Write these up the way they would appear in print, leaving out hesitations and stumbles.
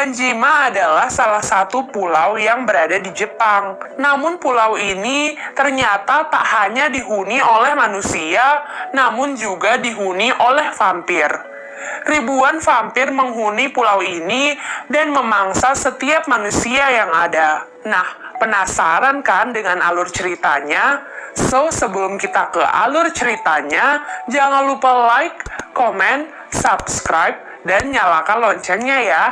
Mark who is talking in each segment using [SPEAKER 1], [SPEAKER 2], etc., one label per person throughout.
[SPEAKER 1] Higanshima adalah salah satu pulau yang berada di Jepang. Namun pulau ini ternyata tak hanya dihuni oleh manusia, namun juga dihuni oleh vampir. Ribuan vampir menghuni pulau ini dan memangsa setiap manusia yang ada. Nah, penasaran kan dengan alur ceritanya? So, sebelum kita ke alur ceritanya, jangan lupa like, komen, subscribe, dan nyalakan loncengnya ya.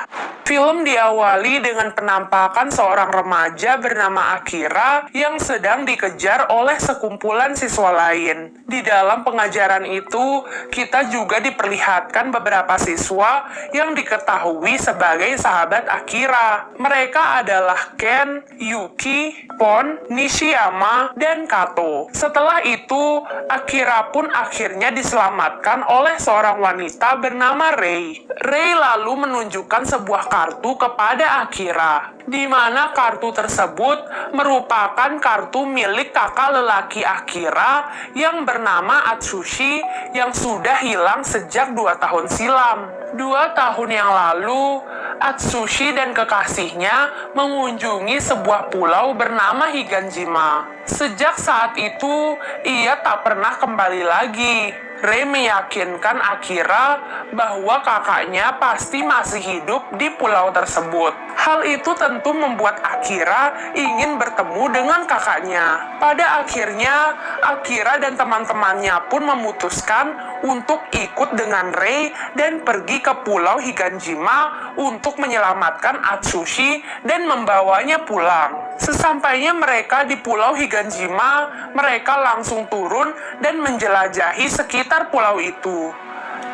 [SPEAKER 1] Film diawali dengan penampakan seorang remaja bernama Akira yang sedang dikejar oleh sekumpulan siswa lain. Di dalam pengajaran itu, kita juga diperlihatkan beberapa siswa yang diketahui sebagai sahabat Akira. Mereka adalah Ken, Yuki, Pon, Nishiyama, dan Kato. Setelah itu, Akira pun akhirnya diselamatkan oleh seorang wanita bernama Rei. Rei lalu menunjukkan sebuah kartu kepada Akira, di mana kartu tersebut merupakan kartu milik kakak lelaki Akira yang bernama Atsushi yang sudah hilang sejak 2 tahun silam. 2 tahun yang lalu, Atsushi dan kekasihnya mengunjungi sebuah pulau bernama Higanshima. Sejak saat itu, ia tak pernah kembali lagi. Rei meyakinkan Akira bahwa kakaknya pasti masih hidup di pulau tersebut. Hal itu tentu membuat Akira ingin bertemu dengan kakaknya. Pada akhirnya, Akira dan teman-temannya pun memutuskan untuk ikut dengan Rei dan pergi ke pulau Higanshima untuk menyelamatkan Atsushi dan membawanya pulang. Sesampainya mereka di pulau Higanshima, mereka langsung turun dan menjelajahi sekitar pulau itu.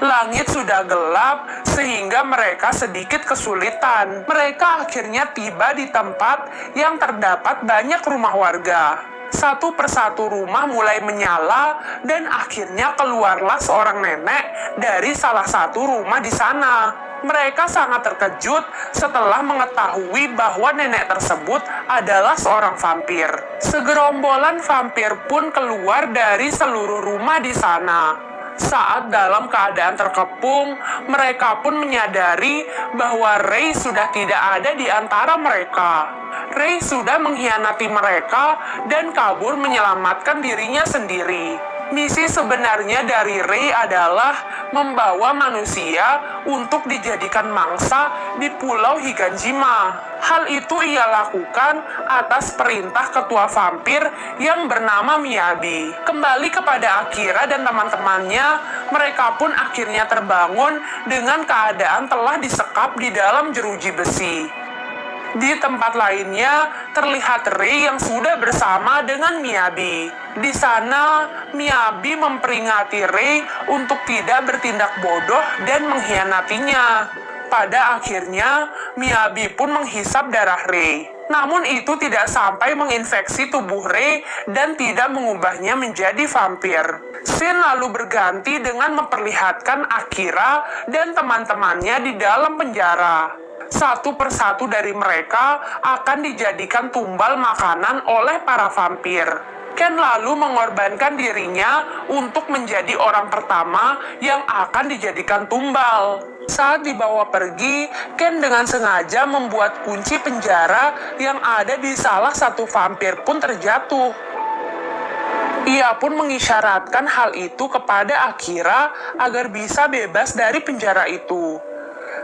[SPEAKER 1] Langit sudah gelap sehingga mereka sedikit kesulitan. Mereka akhirnya tiba di tempat yang terdapat banyak rumah warga. Satu persatu rumah mulai menyala dan akhirnya keluarlah seorang nenek dari salah satu rumah di sana. Mereka sangat terkejut setelah mengetahui bahwa nenek tersebut adalah seorang vampir. Segerombolan vampir pun keluar dari seluruh rumah di sana. Saat dalam keadaan terkepung, mereka pun menyadari bahwa Rei sudah tidak ada di antara mereka. Rei sudah mengkhianati mereka dan kabur menyelamatkan dirinya sendiri. Misi sebenarnya dari Rei adalah membawa manusia untuk dijadikan mangsa di pulau Higanshima. Hal itu ia lakukan atas perintah ketua vampir yang bernama Miyabi. Kembali kepada Akira dan teman-temannya, mereka pun akhirnya terbangun dengan keadaan telah disekap di dalam jeruji besi. Di tempat lainnya, terlihat Rei yang sudah bersama dengan Miyabi. Di sana, Miyabi memperingati Rei untuk tidak bertindak bodoh dan mengkhianatinya. Pada akhirnya, Miyabi pun menghisap darah Rei. Namun itu tidak sampai menginfeksi tubuh Rei dan tidak mengubahnya menjadi vampir. Scene lalu berganti dengan memperlihatkan Akira dan teman-temannya di dalam penjara. Satu persatu dari mereka akan dijadikan tumbal makanan oleh para vampir. Ken lalu mengorbankan dirinya untuk menjadi orang pertama yang akan dijadikan tumbal. Saat dibawa pergi, Ken dengan sengaja membuat kunci penjara yang ada di salah satu vampir pun terjatuh. Ia pun mengisyaratkan hal itu kepada Akira agar bisa bebas dari penjara itu.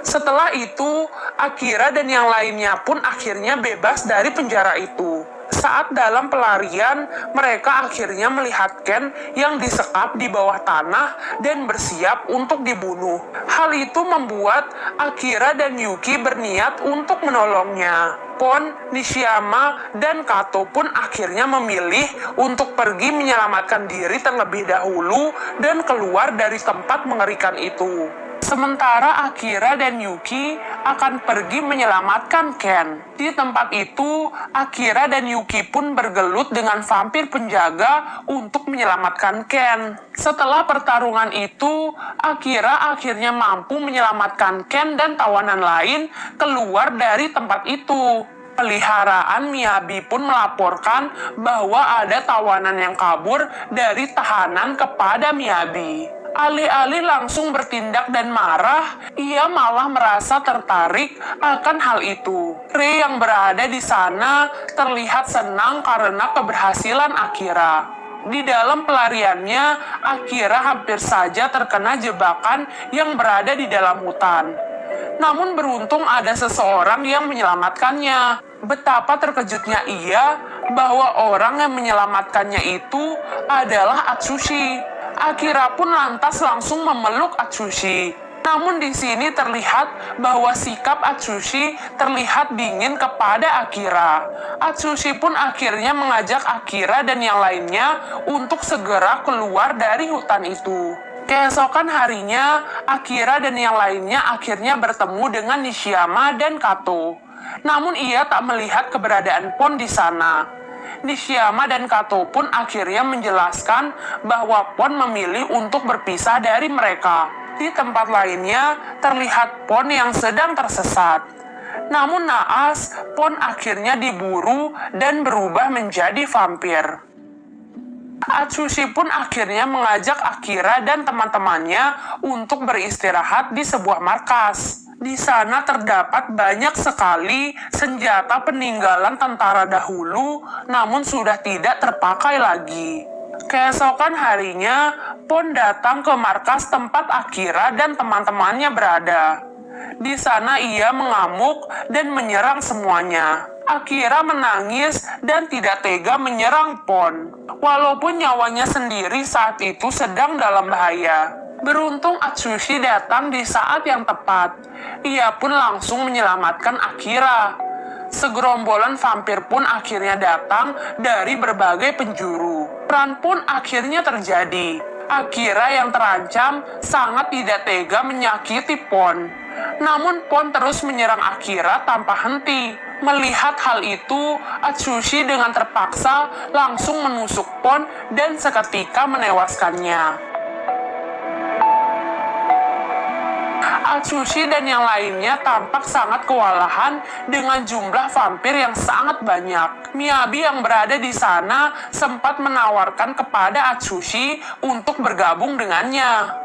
[SPEAKER 1] Setelah itu, Akira dan yang lainnya pun akhirnya bebas dari penjara itu. Saat dalam pelarian, mereka akhirnya melihat Ken yang disekap di bawah tanah dan bersiap untuk dibunuh. Hal itu membuat Akira dan Yuki berniat untuk menolongnya. Pon, Nishiyama, dan Kato pun akhirnya memilih untuk pergi menyelamatkan diri terlebih dahulu dan keluar dari tempat mengerikan itu. Sementara Akira dan Yuki akan pergi menyelamatkan Ken. Di tempat itu, Akira dan Yuki pun bergelut dengan vampir penjaga untuk menyelamatkan Ken. Setelah pertarungan itu, Akira akhirnya mampu menyelamatkan Ken dan tawanan lain keluar dari tempat itu. Peliharaan Miyabi pun melaporkan bahwa ada tawanan yang kabur dari tahanan kepada Miyabi. Alih-alih langsung bertindak dan marah, ia malah merasa tertarik akan hal itu. Rei yang berada di sana terlihat senang karena keberhasilan Akira. Di dalam pelariannya, Akira hampir saja terkena jebakan yang berada di dalam hutan. Namun beruntung ada seseorang yang menyelamatkannya. Betapa terkejutnya ia bahwa orang yang menyelamatkannya itu adalah Atsushi. Akira pun lantas langsung memeluk Atsushi. Namun di sini terlihat bahwa sikap Atsushi terlihat dingin kepada Akira. Atsushi pun akhirnya mengajak Akira dan yang lainnya untuk segera keluar dari hutan itu. Keesokan harinya, Akira dan yang lainnya akhirnya bertemu dengan Nishiyama dan Kato. Namun ia tak melihat keberadaan Pon di sana. Nishiyama dan Kato pun akhirnya menjelaskan bahwa Pon memilih untuk berpisah dari mereka. Di tempat lainnya, terlihat Pon yang sedang tersesat. Namun naas, Pon akhirnya diburu dan berubah menjadi vampir. Atsushi pun akhirnya mengajak Akira dan teman-temannya untuk beristirahat di sebuah markas. Di sana terdapat banyak sekali senjata peninggalan tentara dahulu, namun sudah tidak terpakai lagi. Keesokan harinya, Pon datang ke markas tempat Akira dan teman-temannya berada. Di sana ia mengamuk dan menyerang semuanya. Akira menangis dan tidak tega menyerang Pon, walaupun nyawanya sendiri saat itu sedang dalam bahaya. Beruntung Atsushi datang di saat yang tepat. Ia pun langsung menyelamatkan Akira. Segerombolan vampir pun akhirnya datang dari berbagai penjuru. Perang pun akhirnya terjadi. Akira yang terancam sangat tidak tega menyakiti Pon. Namun Pon terus menyerang Akira tanpa henti. Melihat hal itu, Atsushi dengan terpaksa langsung menusuk Pon dan seketika menewaskannya. Atsushi dan yang lainnya tampak sangat kewalahan dengan jumlah vampir yang sangat banyak. Miyabi yang berada di sana sempat menawarkan kepada Atsushi untuk bergabung dengannya.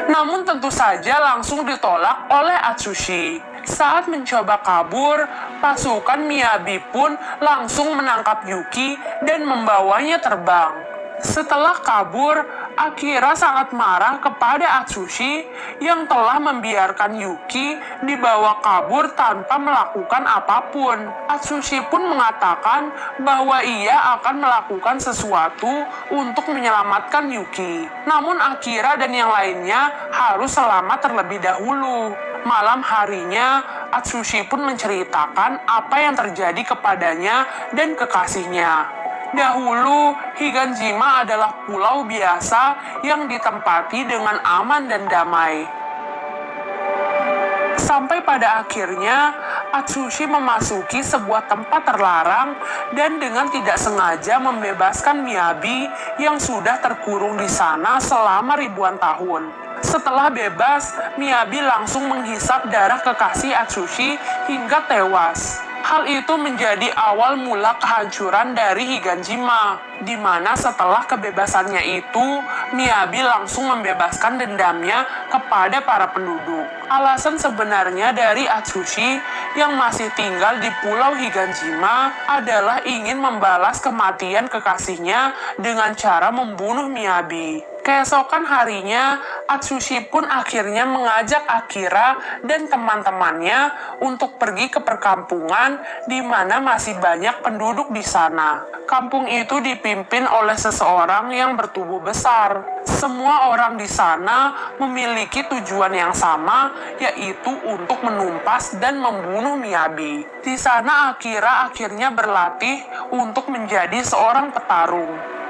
[SPEAKER 1] Namun tentu saja langsung ditolak oleh Atsushi. Saat mencoba kabur, pasukan Miyabi pun langsung menangkap Yuki dan membawanya terbang. Setelah kabur, Akira sangat marah kepada Atsushi yang telah membiarkan Yuki dibawa kabur tanpa melakukan apapun. Atsushi pun mengatakan bahwa ia akan melakukan sesuatu untuk menyelamatkan Yuki. Namun Akira dan yang lainnya harus selamat terlebih dahulu. Malam harinya, Atsushi pun menceritakan apa yang terjadi kepadanya dan kekasihnya. Dahulu, Higanshima adalah pulau biasa yang ditempati dengan aman dan damai. Sampai pada akhirnya, Atsushi memasuki sebuah tempat terlarang dan dengan tidak sengaja membebaskan Miyabi yang sudah terkurung di sana selama ribuan tahun. Setelah bebas, Miyabi langsung menghisap darah kekasih Atsushi hingga tewas. Hal itu menjadi awal mula kehancuran dari Higanshima, di mana setelah kebebasannya itu, Miyabi langsung membebaskan dendamnya kepada para penduduk. Alasan sebenarnya dari Atsushi yang masih tinggal di Pulau Higanshima adalah ingin membalas kematian kekasihnya dengan cara membunuh Miyabi. Keesokan harinya, Atsushi pun akhirnya mengajak Akira dan teman-temannya untuk pergi ke perkampungan di mana masih banyak penduduk di sana. Kampung itu dipimpin oleh seseorang yang bertubuh besar. Semua orang di sana memiliki tujuan yang sama, yaitu untuk menumpas dan membunuh Miyabi. Di sana Akira akhirnya berlatih untuk menjadi seorang petarung.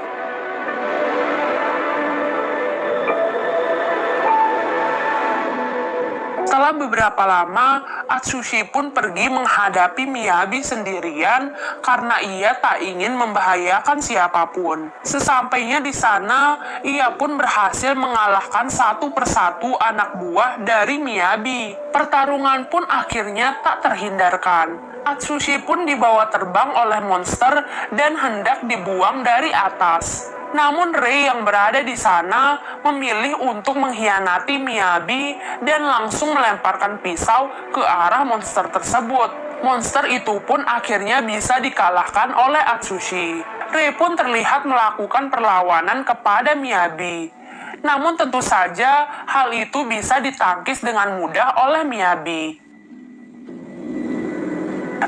[SPEAKER 1] Setelah beberapa lama, Atsushi pun pergi menghadapi Miyabi sendirian karena ia tak ingin membahayakan siapapun. Sesampainya di sana, ia pun berhasil mengalahkan satu persatu anak buah dari Miyabi. Pertarungan pun akhirnya tak terhindarkan. Atsushi pun dibawa terbang oleh monster dan hendak dibuang dari atas. Namun Rei yang berada di sana memilih untuk mengkhianati Miyabi dan langsung melemparkan pisau ke arah monster tersebut. Monster itu pun akhirnya bisa dikalahkan oleh Atsushi. Rei pun terlihat melakukan perlawanan kepada Miyabi. Namun tentu saja hal itu bisa ditangkis dengan mudah oleh Miyabi.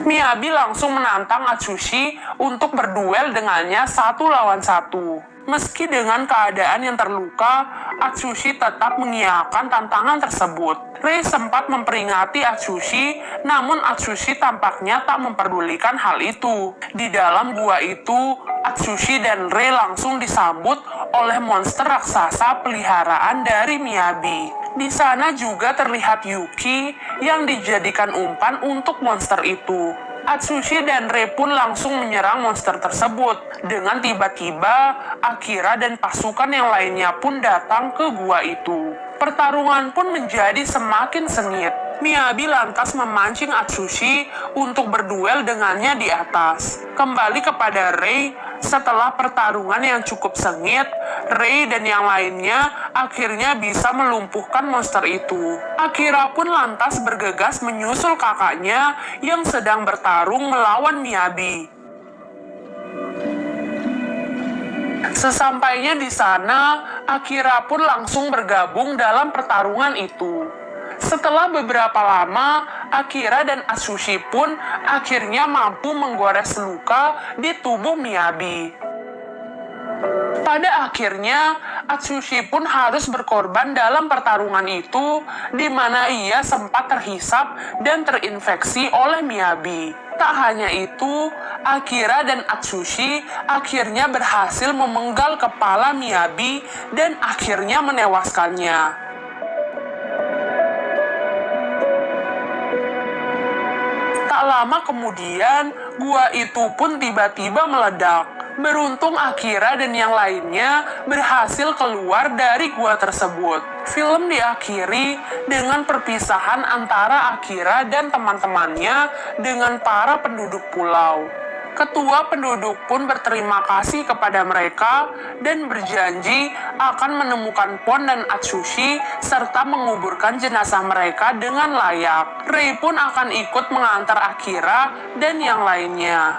[SPEAKER 1] Miyabi langsung menantang Atsushi untuk berduel dengannya 1 lawan 1. Meski dengan keadaan yang terluka, Atsushi tetap mengiyakan tantangan tersebut. Rei sempat memperingati Atsushi, namun Atsushi tampaknya tak memperdulikan hal itu. Di dalam gua itu, Atsushi dan Rei langsung disambut oleh monster raksasa peliharaan dari Miyabi. Di sana juga terlihat Yuki yang dijadikan umpan untuk monster itu. Atsushi dan Rei pun langsung menyerang monster tersebut. Dengan tiba-tiba, Akira dan pasukan yang lainnya pun datang ke gua itu. Pertarungan pun menjadi semakin sengit. Miyabi lantas memancing Atsushi untuk berduel dengannya di atas. Kembali kepada Rei, setelah pertarungan yang cukup sengit, Rei dan yang lainnya akhirnya bisa melumpuhkan monster itu. Akira pun lantas bergegas menyusul kakaknya yang sedang bertarung melawan Miyabi. Sesampainya di sana, Akira pun langsung bergabung dalam pertarungan itu. Setelah beberapa lama, Akira dan Atsushi pun akhirnya mampu menggores luka di tubuh Miyabi. Pada akhirnya, Atsushi pun harus berkorban dalam pertarungan itu, di mana ia sempat terhisap dan terinfeksi oleh Miyabi. Tak hanya itu, Akira dan Atsushi akhirnya berhasil memenggal kepala Miyabi dan akhirnya menewaskannya. Tak lama kemudian, gua itu pun tiba-tiba meledak. Beruntung Akira dan yang lainnya berhasil keluar dari gua tersebut. Film diakhiri dengan perpisahan antara Akira dan teman-temannya dengan para penduduk pulau. Ketua penduduk pun berterima kasih kepada mereka dan berjanji akan menemukan Pon dan Atsushi serta menguburkan jenazah mereka dengan layak. Rei pun akan ikut mengantar Akira dan yang lainnya.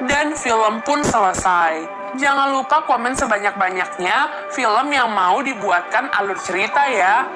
[SPEAKER 1] Dan film pun selesai. Jangan lupa komen sebanyak-banyaknya film yang mau dibuatkan alur cerita ya.